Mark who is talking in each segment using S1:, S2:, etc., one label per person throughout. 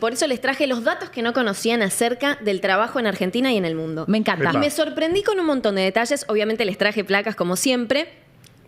S1: Por eso les traje los datos que no conocían acerca del trabajo en Argentina y en el mundo.
S2: Me encanta.
S1: Y me sorprendí con un montón de detalles. Obviamente les traje placas como siempre.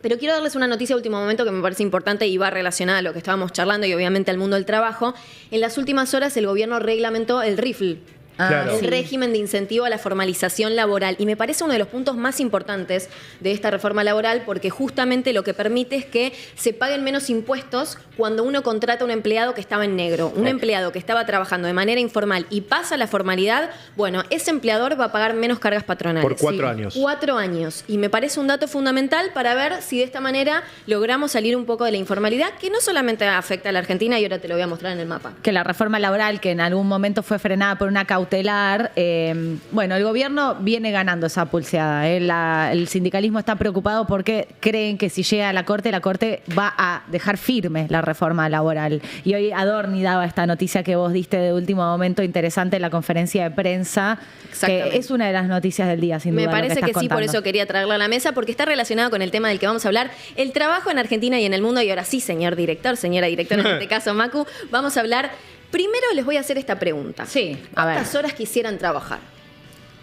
S1: Pero quiero darles una noticia de último momento que me parece importante y va relacionada a lo que estábamos charlando y obviamente al mundo del trabajo. En las últimas horas el gobierno reglamentó el RIFL.
S3: Claro.
S1: El régimen de incentivo a la formalización laboral. Y me parece uno de los puntos más importantes de esta reforma laboral porque justamente lo que permite es que se paguen menos impuestos cuando uno contrata a un empleado que estaba en negro. Un empleado que estaba trabajando de manera informal y pasa a la formalidad, bueno, ese empleador va a pagar menos cargas patronales.
S3: Por 4 años.
S1: 4 años. Y me parece un dato fundamental para ver si de esta manera logramos salir un poco de la informalidad, que no solamente afecta a la Argentina, y ahora te lo voy a mostrar en el mapa.
S2: Que la reforma laboral, que en algún momento fue frenada por una cautelar, bueno, el gobierno viene ganando esa pulseada. El sindicalismo está preocupado porque creen que si llega a la Corte va a dejar firme la reforma laboral. Y hoy Adorni daba esta noticia que vos diste de último momento interesante en la conferencia de prensa, que es una de las noticias del día, sin duda.
S1: Me parece que sí,
S2: contando.
S1: por eso quería traerla a la mesa, porque está relacionado con el tema del que vamos a hablar, el trabajo en Argentina y en el mundo. Y ahora sí, señor director, señora directora, en este caso, Macu, vamos a hablar. Primero les voy a hacer esta pregunta.
S2: Sí, a ver.
S1: ¿Cuántas horas quisieran trabajar?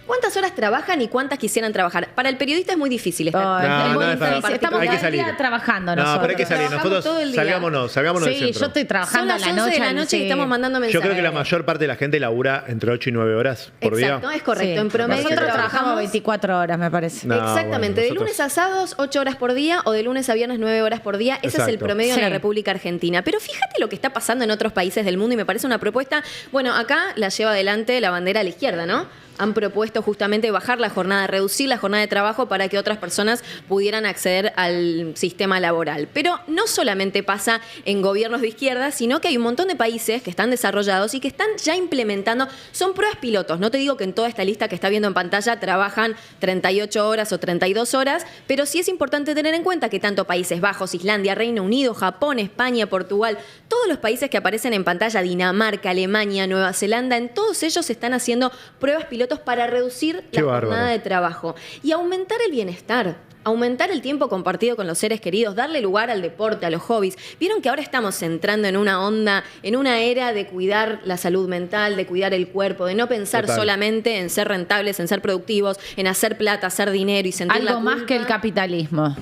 S1: ¿Cuántas horas trabajan y cuántas quisieran trabajar? Para el periodista es muy difícil estar.
S2: No,
S3: es muy
S2: difícil. Estamos
S3: hay que
S2: cada
S3: salir.
S2: día trabajando
S3: No,
S2: nosotros.
S3: pero hay que salir.
S1: Trabajamos
S3: Nosotros
S1: todo el día.
S3: salgámonos del
S2: Sí,
S3: centro.
S2: yo estoy
S1: Son
S2: trabajando
S1: las
S2: a la
S1: 11 de la
S2: noche.
S1: noche y estamos mandando mensajes.
S3: Yo creo que la mayor parte de la gente labura entre 8 y 9 horas por día.
S1: Exacto, es correcto.
S2: Sí.
S1: En promedio
S3: Nosotros
S2: Trabajamos 24 horas, me parece.
S3: No,
S1: Exactamente,
S3: bueno,
S1: de
S3: nosotros-
S1: lunes a sábados 8 horas por día o de lunes a viernes 9 horas por día. Ese es el
S3: Exacto.
S1: promedio en la
S2: Sí.
S1: República Argentina. Pero fíjate lo que está pasando en otros países del mundo y me parece una propuesta, bueno, acá la lleva adelante la bandera a la izquierda, ¿no? Han propuesto justamente bajar la jornada, reducir la jornada de trabajo para que otras personas pudieran acceder al sistema laboral. Pero no solamente pasa en gobiernos de izquierda, sino que hay un montón de países que están desarrollados y que están ya implementando, son pruebas pilotos. No te digo que en toda esta lista que está viendo en pantalla trabajan 38 horas o 32 horas, pero sí es importante tener en cuenta que tanto Países Bajos, Islandia, Reino Unido, Japón, España, Portugal, todos los países que aparecen en pantalla, Dinamarca, Alemania, Nueva Zelanda, en todos ellos están haciendo pruebas pilotos para reducir
S3: Qué
S1: la
S3: bárbaro.
S1: jornada de trabajo y aumentar el bienestar. Aumentar el tiempo compartido con los seres queridos, darle lugar al deporte, a los hobbies. Vieron que ahora estamos entrando en una onda, en una era de cuidar la salud mental, de cuidar el cuerpo, de no pensar
S3: Total.
S1: solamente en ser rentables, en ser productivos, en hacer plata, hacer dinero y sentir la
S2: Algo más
S1: culpa.
S2: que el capitalismo.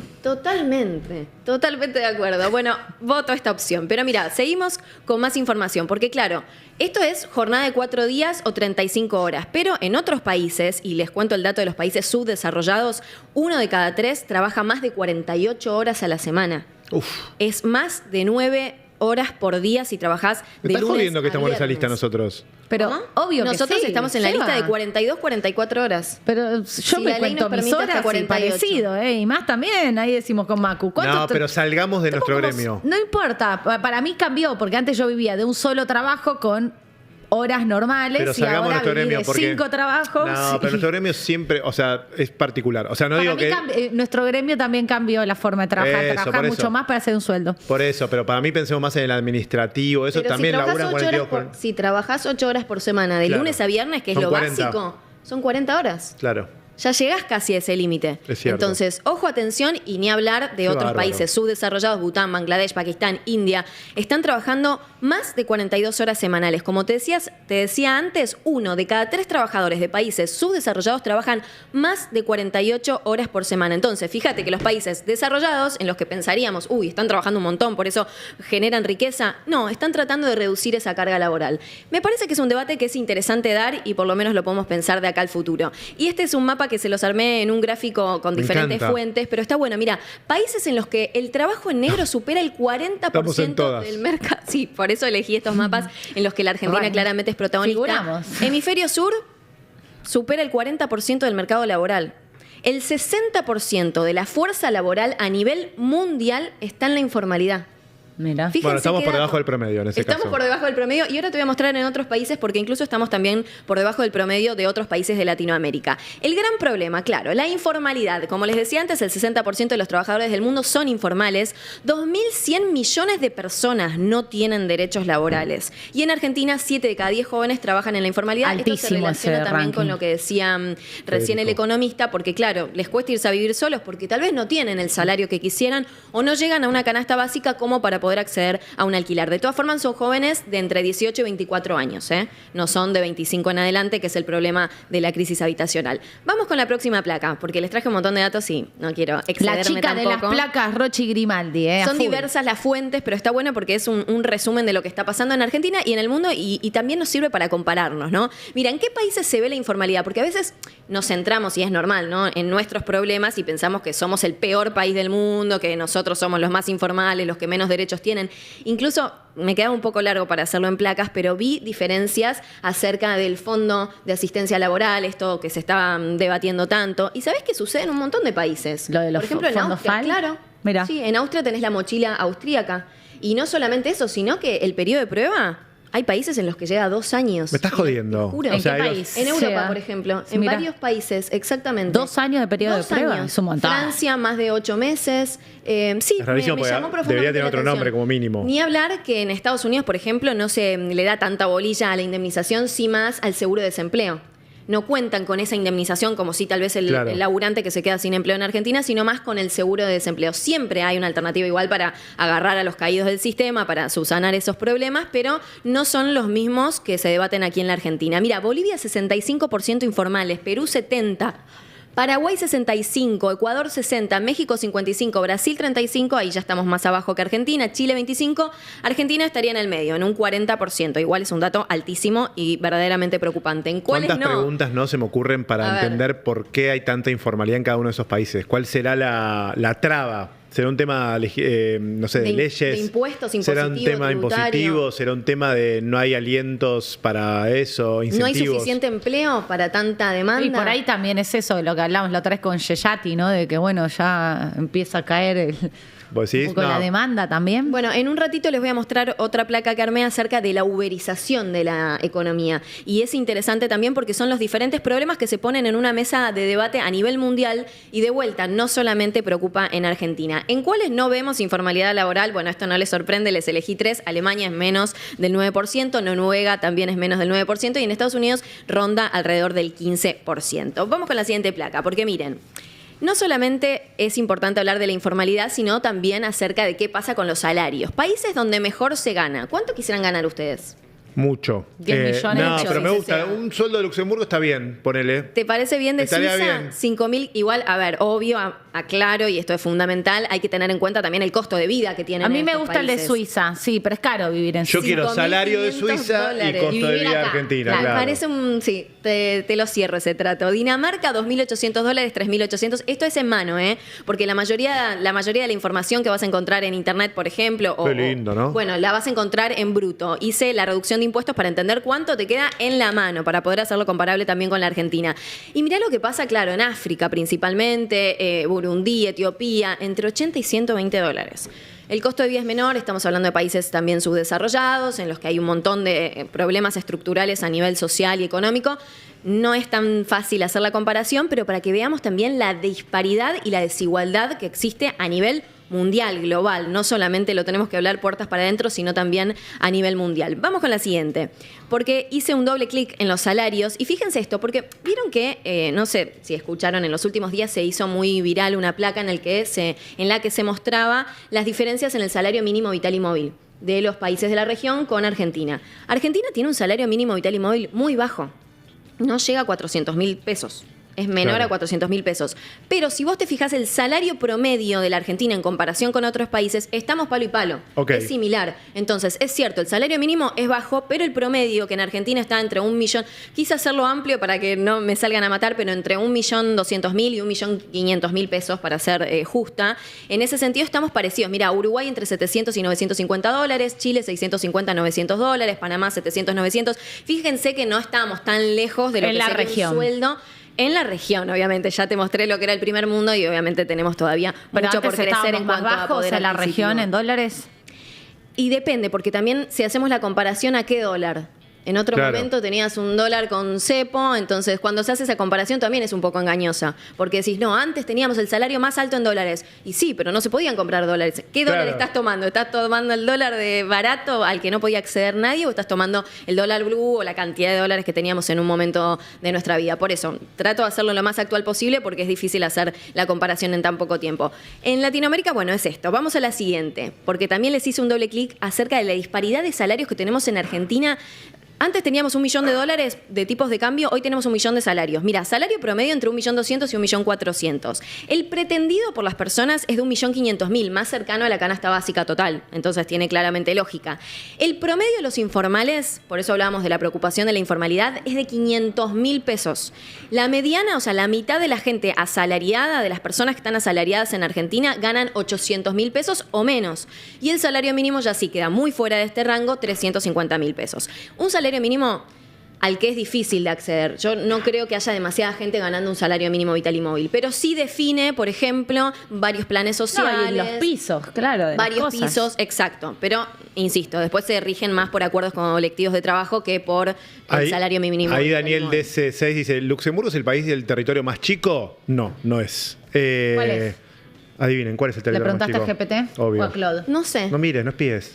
S1: Totalmente de acuerdo. Bueno, voto esta opción. Pero mira, seguimos con más información, porque claro, esto es jornada de 4 días o 35 horas, pero en otros países, y les cuento el dato de los países subdesarrollados, 1 de cada 3 trabaja más de 48 horas a la semana.
S3: Uf.
S1: Es más de 9 horas por día si trabajás
S3: Me
S1: de
S3: estás
S1: lunes
S3: jodiendo que
S1: a
S3: estamos en esa
S1: viernes.
S3: lista nosotros.
S2: Pero
S1: ¿Cómo?
S2: obvio que
S1: Nosotros
S2: sí,
S1: estamos en la
S2: Seba.
S1: lista de 42, 44 horas.
S2: Pero yo
S1: Si
S2: me
S1: la ley
S2: cuento
S1: nos
S2: mis
S1: permite hasta
S2: horas y
S1: 48.
S2: parecido, y más también, ahí decimos con Macu.
S3: No, pero salgamos de nuestro
S2: Estamos
S3: gremio.
S2: No importa, para mí cambió, porque antes yo vivía de un solo trabajo con horas normales
S3: Pero
S2: y
S3: salgamos de
S2: ahora
S3: nuestro
S2: viví
S3: gremio
S2: de
S3: porque
S2: 5 trabajos.
S3: No, pero nuestro gremio siempre, o sea, es particular. O sea, no
S2: Para
S3: digo
S2: mí
S3: que
S2: nuestro gremio también cambió la forma de trabajar,
S3: Eso,
S2: trabajar
S3: por eso.
S2: mucho más para hacer un sueldo.
S3: por eso, pero para mí pensemos más en el administrativo, eso
S1: Pero
S3: también
S1: si trabajás
S3: laburan
S1: 8 horas
S3: 42
S1: por, si trabajás 8 horas por semana, de
S3: Claro.
S1: lunes a viernes, que es
S3: Son
S1: lo
S3: 40.
S1: básico, son 40 horas.
S3: Claro.
S1: Ya llegás casi a ese límite.
S3: Es cierto.
S1: Entonces, ojo, atención, y ni hablar de
S3: Qué
S1: otros
S3: bárbaro.
S1: países subdesarrollados, Bután, Bangladesh, Pakistán, India, están trabajando más de 42 horas semanales. Como te decía antes, 1 de cada 3 trabajadores de países subdesarrollados trabajan más de 48 horas por semana. Entonces, fíjate que los países desarrollados, en los que pensaríamos, uy, están trabajando un montón, por eso generan riqueza, no, están tratando de reducir esa carga laboral. Me parece que es un debate que es interesante dar y por lo menos lo podemos pensar de acá al futuro. Y este es un mapa que se los armé en un gráfico con
S3: Me
S1: diferentes
S3: encanta.
S1: fuentes, pero está bueno. Mira, países en los que el trabajo en negro supera el 40%
S3: Estamos en todas.
S1: del mercado. Sí, por eso elegí estos mapas en los que la Argentina
S2: Bueno,
S1: claramente es protagonista.
S2: figuramos.
S1: Hemisferio sur supera el 40% del mercado laboral. El 60% de la fuerza laboral a nivel mundial está en la informalidad.
S2: Mira.
S1: Fíjense
S3: Bueno, estamos
S1: qué
S3: por
S1: dato.
S3: debajo del promedio en ese
S1: Estamos
S3: caso.
S1: por debajo del promedio y ahora te voy a mostrar en otros países porque incluso estamos también por debajo del promedio de otros países de Latinoamérica. El gran problema, claro, la informalidad. Como les decía antes, el 60% de los trabajadores del mundo son informales. 2.100 millones de personas no tienen derechos laborales. Y en Argentina, 7 de cada 10 jóvenes trabajan en la informalidad. Esto se
S2: Altísimo
S1: relaciona
S2: ese
S1: también
S2: ranking.
S1: con lo que decía recién el
S3: Federico.
S1: economista, porque claro, les cuesta irse a vivir solos porque tal vez no tienen el salario que quisieran o no llegan a una canasta básica como para poder poder acceder a un alquiler. De todas formas, son jóvenes de entre 18 y 24 años, ¿eh? No son de 25 en adelante, que es el problema de la crisis habitacional. Vamos con la próxima placa, porque les traje un montón de datos y no quiero excederme
S2: La chica
S1: tampoco.
S2: de las placas, Rochi Grimaldi. A
S1: Son
S2: full.
S1: diversas las fuentes, pero está bueno porque es un resumen de lo que está pasando en Argentina y en el mundo y también nos sirve para compararnos, ¿no? Mira, ¿en qué países se ve la informalidad? Porque a veces nos centramos, y es normal, ¿no?, en nuestros problemas y pensamos que somos el peor país del mundo, que nosotros somos los más informales, los que menos derechos tienen. Incluso me quedaba un poco largo para hacerlo en placas, pero vi diferencias acerca del Fondo de Asistencia Laboral, esto que se estaba debatiendo tanto. ¿Y sabés qué sucede en un montón de países?
S2: Lo de los
S1: Por ejemplo, en
S2: fondos
S1: Austria,
S2: FAL.
S1: claro.
S2: Mirá.
S1: Sí, en Austria tenés la mochila austríaca. Y no solamente eso, sino que el periodo de prueba, hay países en los que llega a 2 años.
S3: Me estás jodiendo.
S1: Te juro.
S2: ¿En
S3: O sea,
S2: qué
S3: los-
S2: país?
S1: En Europa,
S2: sea,
S1: por ejemplo,
S2: sí,
S1: en
S2: mira.
S1: varios países, exactamente.
S2: 2 años de periodo
S1: 2
S2: de prueba,
S1: años.
S2: es un montón.
S1: Francia, más de 8 meses. Sí,
S3: Es rarísimo
S1: me
S3: porque
S1: llamó profundamente
S3: debería tener
S1: la
S3: otro
S1: atención.
S3: nombre como mínimo.
S1: Ni hablar que en Estados Unidos, por ejemplo, no se le da tanta bolilla a la indemnización, sí más al seguro de desempleo. No cuentan con esa indemnización como si tal vez el laburante que se queda sin empleo en Argentina, sino más con el seguro de desempleo. Siempre hay una alternativa igual para agarrar a los caídos del sistema, para subsanar esos problemas, pero no son los mismos que se debaten aquí en la Argentina. Mira, Bolivia 65% informales, Perú 70%. Paraguay 65, Ecuador 60, México 55, Brasil 35, ahí ya estamos más abajo que Argentina, Chile 25, Argentina estaría en el medio, en un 40%. Igual es un dato altísimo y verdaderamente preocupante. ¿En cuáles
S3: ¿Cuántas
S1: no?
S3: preguntas no se me ocurren
S1: A
S3: para
S1: ver.
S3: entender por qué hay tanta informalidad en cada uno de esos países? ¿Cuál será la traba? ¿Será un tema, no sé, de leyes?
S1: De impuestos,
S3: ¿Será un
S1: impositivo,
S3: tema
S1: tributario?
S3: impositivo? ¿Será un tema de no hay alientos para eso?
S1: ¿No hay
S3: ¿Incentivos?
S1: suficiente empleo para tanta demanda?
S2: Y por ahí también es eso de lo que hablamos la otra vez con Yeyati, ¿no? De que, bueno, ya empieza a caer
S3: ¿Vos
S2: un
S3: decís?
S2: poco
S3: No.
S2: la demanda también.
S1: Bueno, en un ratito les voy a mostrar otra placa que armé acerca de la uberización de la economía. Y es interesante también porque son los diferentes problemas que se ponen en una mesa de debate a nivel mundial y de vuelta, no solamente preocupa en Argentina. ¿En cuáles no vemos informalidad laboral? Bueno, esto no les sorprende, les elegí 3. Alemania es menos del 9%, Noruega también es menos del 9% y en Estados Unidos ronda alrededor del 15%. Vamos con la siguiente placa, porque miren, no solamente es importante hablar de la informalidad, sino también acerca de qué pasa con los salarios. Países donde mejor se gana. ¿Cuánto quisieran ganar ustedes?
S3: Mucho.
S2: 10 millones.
S3: No,
S2: Mucho,
S3: pero me
S1: sí,
S3: gusta.
S1: sí.
S3: Un sueldo de Luxemburgo está bien, ponele.
S1: ¿Te parece bien de
S3: Estaría
S1: Suiza?
S3: bien.
S1: 5.000, igual, a ver, obvio, aclaro, y esto es fundamental, hay que tener en cuenta también el costo de vida que tienen
S2: A mí me
S1: estos
S2: gusta el de
S1: países.
S2: Suiza, sí, pero es caro vivir en
S3: Yo
S2: Suiza.
S3: quiero salario de
S1: 5.500
S3: Suiza y
S1: dólares.
S3: costo
S2: Y
S3: de
S2: vivir
S3: vida
S2: acá.
S3: argentina,
S1: Claro,
S3: claro.
S1: parece sí, te lo cierro ese trato. Dinamarca, 2.800 dólares, 3.800. Esto es en mano, ¿eh? Porque la mayoría de la información que vas a encontrar en internet, por ejemplo,
S3: Qué lindo, ¿no?
S1: Bueno, la vas a encontrar en bruto. Hice la reducción de impuestos para entender cuánto te queda en la mano, para poder hacerlo comparable también con la Argentina. Y mirá lo que pasa, claro, en África principalmente, Burundi, Etiopía, entre 80 y 120 dólares. El costo de vida es menor, estamos hablando de países también subdesarrollados, en los que hay un montón de problemas estructurales a nivel social y económico. No es tan fácil hacer la comparación, pero para que veamos también la disparidad y la desigualdad que existe a nivel mundial, global. No solamente lo tenemos que hablar puertas para adentro, sino también a nivel mundial. Vamos con la siguiente, porque hice un doble clic en los salarios y fíjense esto, porque vieron que, no sé si escucharon, en los últimos días se hizo muy viral una placa en la que se mostraba las diferencias en el salario mínimo vital y móvil de los países de la región con Argentina. Argentina tiene un salario mínimo vital y móvil muy bajo, no llega a 400.000 pesos. Es menor
S3: Claro.
S1: a 400.000 pesos. Pero si vos te fijas el salario promedio de la Argentina en comparación con otros países, estamos palo y palo.
S3: Ok.
S1: Es similar. Entonces, es cierto, el salario mínimo es bajo, pero el promedio, que en Argentina está entre 1 millón, quise hacerlo amplio para que no me salgan a matar, pero entre 1.200.000 y 1.500.000 pesos, para ser justa. En ese sentido estamos parecidos. Mira, Uruguay entre 700 y 950 dólares, Chile 650 a 900 dólares, Panamá 700, 900. Fíjense que no estábamos tan lejos de lo
S2: En
S1: que
S2: la
S1: sería
S2: región.
S1: un sueldo. En la región, obviamente, ya te mostré lo que era el primer mundo y obviamente tenemos todavía
S2: Pero
S1: mucho por
S2: antes
S1: crecer
S2: estábamos
S1: en
S2: más
S1: cuanto a
S2: bajos
S1: poder
S2: en la
S1: adquisitivo.
S2: región en dólares.
S1: Y depende, porque también si hacemos la comparación a qué dólar. En otro
S3: Claro.
S1: momento tenías un dólar con cepo, entonces cuando se hace esa comparación también es un poco engañosa, porque decís, no, antes teníamos el salario más alto en dólares, y sí, pero no se podían comprar dólares. ¿Qué dólar
S3: Claro.
S1: estás tomando? ¿Estás tomando el dólar de barato al que no podía acceder nadie o estás tomando el dólar blue o la cantidad de dólares que teníamos en un momento de nuestra vida? Por eso, trato de hacerlo lo más actual posible porque es difícil hacer la comparación en tan poco tiempo. En Latinoamérica, bueno, es esto. Vamos a la siguiente, porque también les hice un doble clic acerca de la disparidad de salarios que tenemos en Argentina. Antes teníamos $1 millón de tipos de cambio, hoy tenemos 1 millón de salarios. Mira, salario promedio entre 1.200.000 y 1.400.000. El pretendido por las personas es de 1.500.000, más cercano a la canasta básica total. Entonces tiene claramente lógica. El promedio de los informales, por eso hablábamos de la preocupación de la informalidad, es de 500.000 pesos. La mediana, o sea, la mitad de la gente asalariada, de las personas que están asalariadas en Argentina, ganan 800.000 pesos o menos. Y el salario mínimo ya sí queda muy fuera de este rango, 350.000 pesos. Un salario mínimo al que es difícil de acceder. Yo no creo que haya demasiada gente ganando un salario mínimo vital y móvil, pero sí define, por ejemplo, varios planes sociales.
S2: No, y los pisos, claro. De las
S1: Varios
S2: cosas.
S1: pisos, exacto. Pero, insisto, después se rigen más por acuerdos colectivos de trabajo que por el salario mínimo.
S3: Ahí
S1: vital y
S3: Daniel
S1: móvil.
S3: DC6 dice, ¿Luxemburgo es el país del territorio más chico? No, no es.
S2: ¿Cuál es?
S3: Adivinen, ¿cuál es el
S2: ¿Le
S3: territorio más
S2: preguntaste
S3: chico?
S2: a GPT
S3: Obvio.
S2: o a Claude?
S1: No sé.
S3: No mires, no espíes.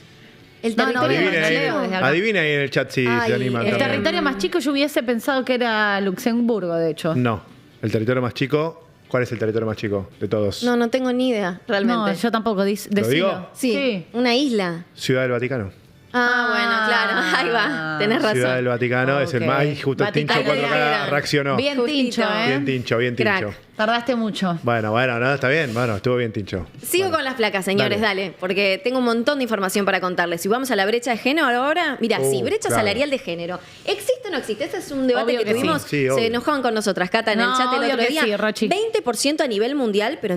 S1: El
S2: No, no,
S1: territorio
S2: adivine,
S1: más
S2: leo
S1: chico.
S2: desde acá.
S3: Adivina ahí en el chat si
S1: Ay,
S3: se animan.
S1: el
S2: El
S3: también.
S2: territorio más chico yo hubiese pensado que era Luxemburgo, de hecho.
S3: No, el territorio más chico. ¿Cuál es el territorio más chico de todos?
S1: No tengo ni idea, realmente.
S2: No, yo tampoco. Decilo.
S3: digo?
S1: Sí, una isla.
S3: Ciudad del Vaticano.
S1: Bueno, claro, ahí va. Tenés razón.
S3: Ciudad del Vaticano es el
S2: Ok.
S3: más. Ay, justo el Tincho
S2: Vaticano
S3: 4K
S1: era.
S3: reaccionó.
S2: Bien
S1: Justito.
S2: tincho, ¿eh?
S3: Bien Tincho, bien
S1: Crack.
S3: Tincho.
S2: Tardaste mucho.
S3: Bueno, no, está bien. Bueno, estuvo bien Tincho.
S1: Sigo
S3: Bueno.
S1: con las placas, señores,
S3: Dale.
S1: dale, porque tengo un montón de información para contarles. Si vamos a la brecha de género ahora, mira, sí, brecha
S3: claro.
S1: salarial de género. ¿Existe o no existe? Este es un debate
S2: Obvio
S1: que
S2: que sí.
S1: tuvimos.
S3: Sí, obvio.
S1: Se enojaban con nosotras, Cata, en el
S2: No,
S1: chat el
S2: obvio
S1: otro
S2: que
S1: día.
S2: sí, Rochi.
S1: 20% a nivel mundial, pero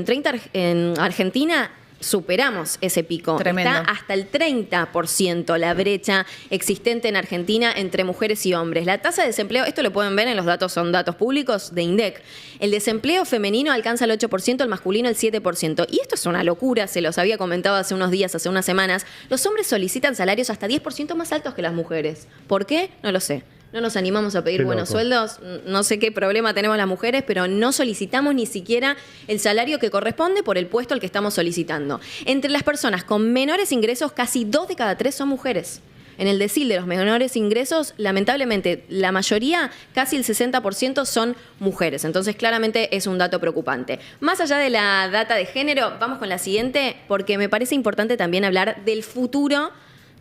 S1: en Argentina superamos ese pico.
S2: Tremendo.
S1: Está hasta el 30% la brecha existente en Argentina entre mujeres y hombres. La tasa de desempleo, esto lo pueden ver en los datos, son datos públicos de INDEC. El desempleo femenino alcanza el 8%, el masculino el 7%. Y esto es una locura, se los había comentado hace unos días, hace unas semanas. Los hombres solicitan salarios hasta 10% más altos que las mujeres. ¿Por qué? No lo sé. No nos animamos a pedir
S3: Qué
S1: buenos
S3: loco.
S1: sueldos, no sé qué problema tenemos las mujeres, pero no solicitamos ni siquiera el salario que corresponde por el puesto al que estamos solicitando. Entre las personas con menores ingresos, casi 2 de cada 3 son mujeres. En el decil de los menores ingresos, lamentablemente, la mayoría, casi el 60%, son mujeres. Entonces, claramente es un dato preocupante. Más allá de la data de género, vamos con la siguiente, porque me parece importante también hablar del futuro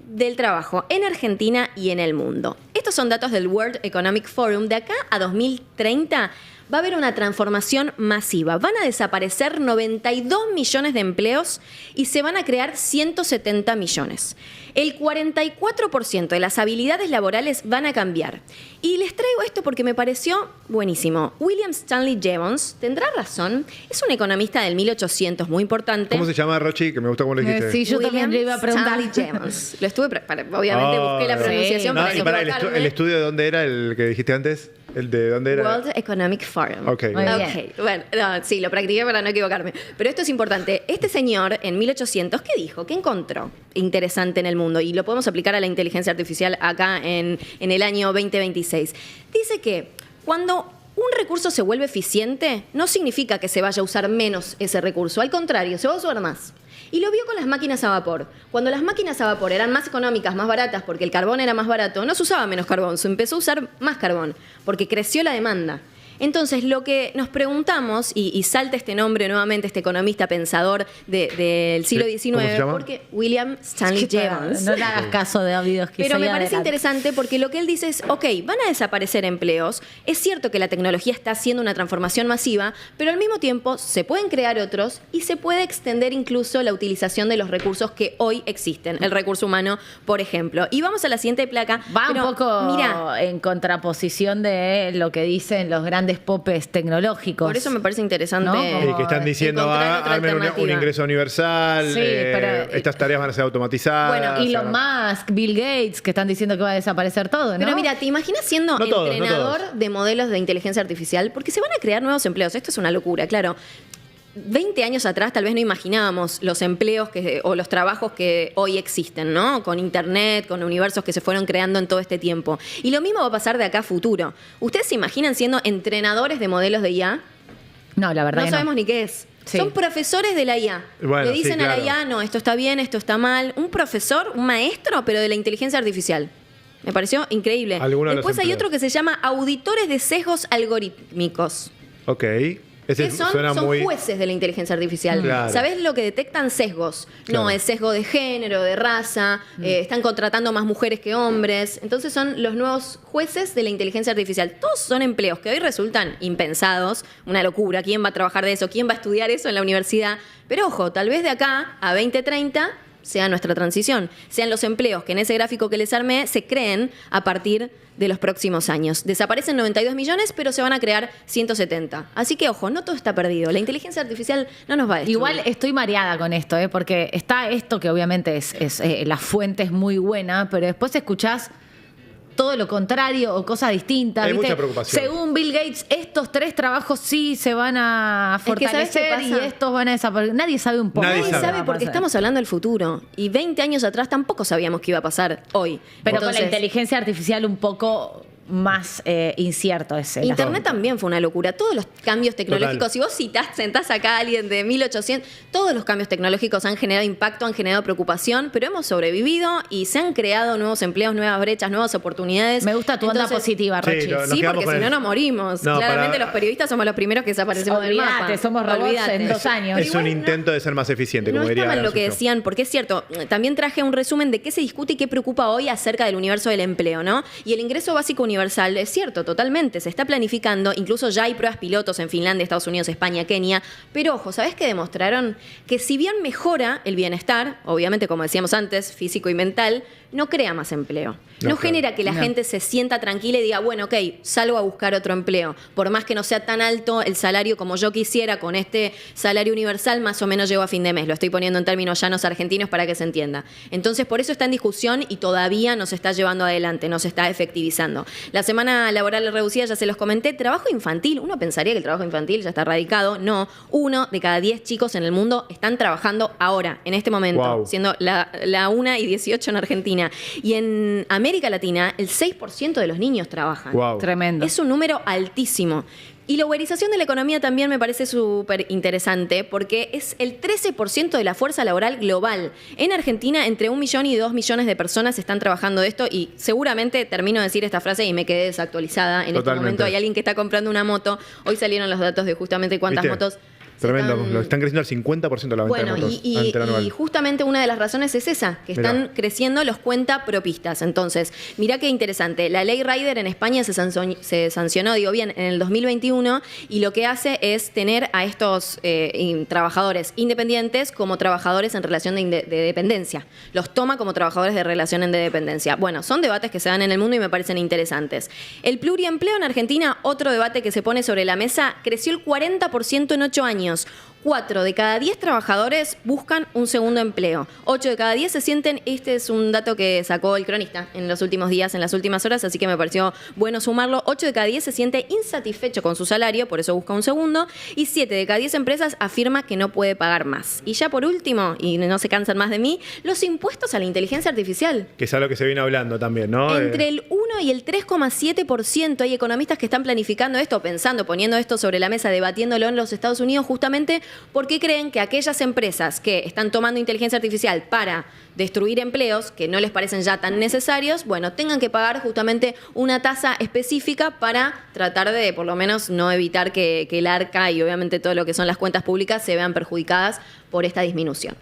S1: del trabajo en Argentina y en el mundo. Estos son datos del World Economic Forum. De acá a 2030 va a haber una transformación masiva. Van a desaparecer 92 millones de empleos y se van a crear 170 millones. El 44% de las habilidades laborales van a cambiar. Y les traigo esto porque me pareció buenísimo. William Stanley Jevons, tendrá razón, es un economista del 1800 muy importante.
S3: ¿Cómo se llama, Rochi? Que me gusta cómo lo dijiste.
S2: Sí, yo también le iba a preguntar.
S1: Stanley Jevons. Lo estuve, obviamente busqué la pronunciación
S3: No,
S1: para
S3: y para
S1: equivocarme.
S3: el estudio de dónde era el que dijiste antes. ¿El de dónde era?
S1: World Economic Forum.
S3: Ok.
S2: Muy bien.
S1: Ok, bueno, no, sí, lo practiqué para no equivocarme. Pero esto es importante. Este señor, en 1800, ¿qué dijo? ¿Qué encontró interesante en el mundo? Y lo podemos aplicar a la inteligencia artificial acá en el año 2026. Dice que cuando un recurso se vuelve eficiente, no significa que se vaya a usar menos ese recurso. Al contrario, se va a usar más. Y lo vio con las máquinas a vapor. Cuando las máquinas a vapor eran más económicas, más baratas, porque el carbón era más barato, no se usaba menos carbón, se empezó a usar más carbón, porque creció la demanda. Entonces, lo que nos preguntamos, y salta este nombre nuevamente, este economista pensador del siglo
S3: Sí,
S1: XIX,
S3: ¿cómo se llama?
S1: porque William Stanley Jevons.
S2: No le hagas caso de audios que
S1: Pero
S2: soy
S1: me parece
S2: adelante.
S1: interesante porque lo que él dice es, ok, van a desaparecer empleos, es cierto que la tecnología está haciendo una transformación masiva, pero al mismo tiempo se pueden crear otros y se puede extender incluso la utilización de los recursos que hoy existen, el recurso humano, por ejemplo. Y vamos a la siguiente placa.
S2: Va
S1: pero,
S2: un poco
S1: mira,
S2: en contraposición de lo que dicen los grandes popes tecnológicos.
S1: por eso me parece interesante.
S2: ¿No? Como
S3: Que están diciendo,
S1: encontrar otra
S3: armen un
S1: alternativa.
S3: ingreso universal,
S2: Sí, pero-
S3: estas tareas van a ser automatizadas.
S1: Bueno,
S2: Elon Musk, Bill Gates, que están diciendo que va a desaparecer todo, ¿no?
S1: Pero mira, ¿te imaginas siendo
S3: No todos, no
S1: entrenador
S3: todos.
S1: de modelos de inteligencia artificial? Porque se van a crear nuevos empleos. Esto es una locura, claro. 20 años atrás tal vez no imaginábamos los empleos o los trabajos que hoy existen, ¿no? Con internet, con universos que se fueron creando en todo este tiempo. Y lo mismo va a pasar de acá a futuro. ¿Ustedes se imaginan siendo entrenadores de modelos de IA?
S2: No, la verdad
S1: No
S2: que
S1: sabemos ni qué es.
S2: Sí.
S1: Son profesores de la IA.
S3: Bueno,
S1: Le dicen
S3: sí,
S1: a la
S3: claro.
S1: IA, no, esto está bien, esto está mal. Un profesor, un maestro, pero de la inteligencia artificial. Me pareció increíble.
S3: Alguno de los
S1: Después hay
S3: empleos.
S1: otro que se llama auditores de sesgos algorítmicos.
S3: Ok. Ese
S1: ¿Qué son?
S3: suena
S1: Son
S3: muy...
S1: jueces de la inteligencia artificial.
S3: Claro.
S1: ¿Sabés lo que detectan sesgos? No,
S3: Claro.
S1: es sesgo de género, de raza, están contratando más mujeres que hombres. Entonces son los nuevos jueces de la inteligencia artificial. Todos son empleos que hoy resultan impensados, una locura. ¿Quién va a trabajar de eso? ¿Quién va a estudiar eso en la universidad? Pero ojo, tal vez de acá a 2030 sea nuestra transición, sean los empleos que en ese gráfico que les armé se creen a partir de los próximos años. Desaparecen 92 millones, pero se van a crear 170. Así que, ojo, no todo está perdido. La inteligencia artificial no nos va a destruir.
S2: Igual estoy mareada con esto, porque está esto que obviamente la fuente es muy buena, pero después escuchás todo lo contrario o cosas distintas.
S3: Hay
S2: ¿viste?
S3: mucha preocupación.
S2: Según Bill Gates, estos 3 trabajos sí se van a
S1: Es que, ¿sabes qué
S2: fortalecer y
S1: pasa?
S2: estos van a desaparecer. Nadie sabe un poco.
S3: Nadie
S1: Nadie
S3: sabe.
S1: sabe porque estamos hablando del futuro. Y 20 años atrás tampoco sabíamos qué iba a pasar hoy.
S2: Pero con la
S1: Entonces,
S2: inteligencia artificial un poco más incierto ese.
S1: Internet también fue una locura. Todos los cambios tecnológicos,
S3: Total.
S1: si vos sentás acá a alguien de 1800, todos los cambios tecnológicos han generado impacto, han generado preocupación, pero hemos sobrevivido y se han creado nuevos empleos, nuevas brechas, nuevas oportunidades.
S2: Me gusta tu onda
S1: Entonces,
S2: positiva,
S3: Sí,
S2: Rochi.
S3: nos
S1: Sí,
S3: quedamos
S1: porque
S3: con
S1: si no
S3: el-
S1: nos morimos.
S3: No,
S1: Claramente
S3: para-
S1: los periodistas somos los primeros que desaparecemos del mapa.
S2: Olvídate, somos robots
S1: Olvídate.
S2: en 2 años.
S3: Es un
S1: Igual
S3: intento de ser más eficiente,
S1: No
S3: como diría
S1: está mal lo que
S3: Alan Sucho.
S1: decían, porque es cierto, también traje un resumen de qué se discute y qué preocupa hoy acerca del universo del empleo, ¿no? Y el ingreso básico universal, es cierto, totalmente, se está planificando, incluso ya hay pruebas pilotos en Finlandia, Estados Unidos, España, Kenia, pero ojo, ¿sabés qué demostraron? Que si bien mejora el bienestar, obviamente como decíamos antes, físico y mental, no crea más empleo. No,
S3: No,
S1: genera que la
S2: No.
S1: gente se sienta tranquila y diga, bueno, ok, salgo a buscar otro empleo. Por más que no sea tan alto el salario como yo quisiera, con este salario universal más o menos llego a fin de mes. Lo estoy poniendo en términos llanos argentinos para que se entienda. Entonces, por eso está en discusión y todavía no se está llevando adelante, no se está efectivizando. La semana laboral reducida, ya se los comenté, trabajo infantil. Uno pensaría que el trabajo infantil ya está erradicado. No, 1 de cada 10 chicos en el mundo están trabajando ahora, en este momento,
S3: Wow.
S1: siendo la 1:18 en Argentina. Y en América Latina, el 6% de los niños trabajan.
S3: Wow.
S2: Tremendo.
S1: Es un número altísimo. Y la uberización de la economía también me parece súper interesante porque es el 13% de la fuerza laboral global. En Argentina, entre 1 millón y 2 millones de personas están trabajando de esto y seguramente termino de decir esta frase y me quedé desactualizada. En este
S3: Totalmente.
S1: momento hay alguien que está comprando una moto. Hoy salieron los datos de justamente cuántas
S3: ¿Viste?
S1: motos... se
S3: Tremendo.
S1: están-
S3: Lo están creciendo al 50% la venta
S1: bueno,
S3: de motos
S1: y
S3: interanual.
S1: justamente una de las razones es esa, que
S3: Mirá.
S1: están creciendo los cuentapropistas. Entonces, mirá qué interesante. La ley Rider en España se sancionó, digo bien, en el 2021 y lo que hace es tener a estos trabajadores independientes como trabajadores en relación de dependencia. Los toma como trabajadores de relación de dependencia. Bueno, son debates que se dan en el mundo y me parecen interesantes. El pluriempleo en Argentina, otro debate que se pone sobre la mesa, creció el 40% en 8 años. 4 de cada 10 trabajadores buscan un segundo empleo. 8 de cada 10 se sienten, este es un dato que sacó el cronista en los últimos días, en las últimas horas, así que me pareció bueno sumarlo. 8 de cada 10 se siente insatisfecho con su salario, por eso busca un segundo. Y 7 de cada 10 empresas afirma que no puede pagar más. Y ya por último, y no se cansan más de mí, los impuestos a la inteligencia artificial.
S3: Que es algo que se viene hablando también, ¿no?
S1: Entre el 1 y el 3,7% hay economistas que están planificando esto, pensando, poniendo esto sobre la mesa, debatiéndolo en los Estados Unidos, justamente porque creen que aquellas empresas que están tomando inteligencia artificial para destruir empleos que no les parecen ya tan necesarios, bueno, tengan que pagar justamente una tasa específica para tratar de, por lo menos, no evitar que el arca y obviamente todo lo que son las cuentas públicas se vean perjudicadas por esta disminución.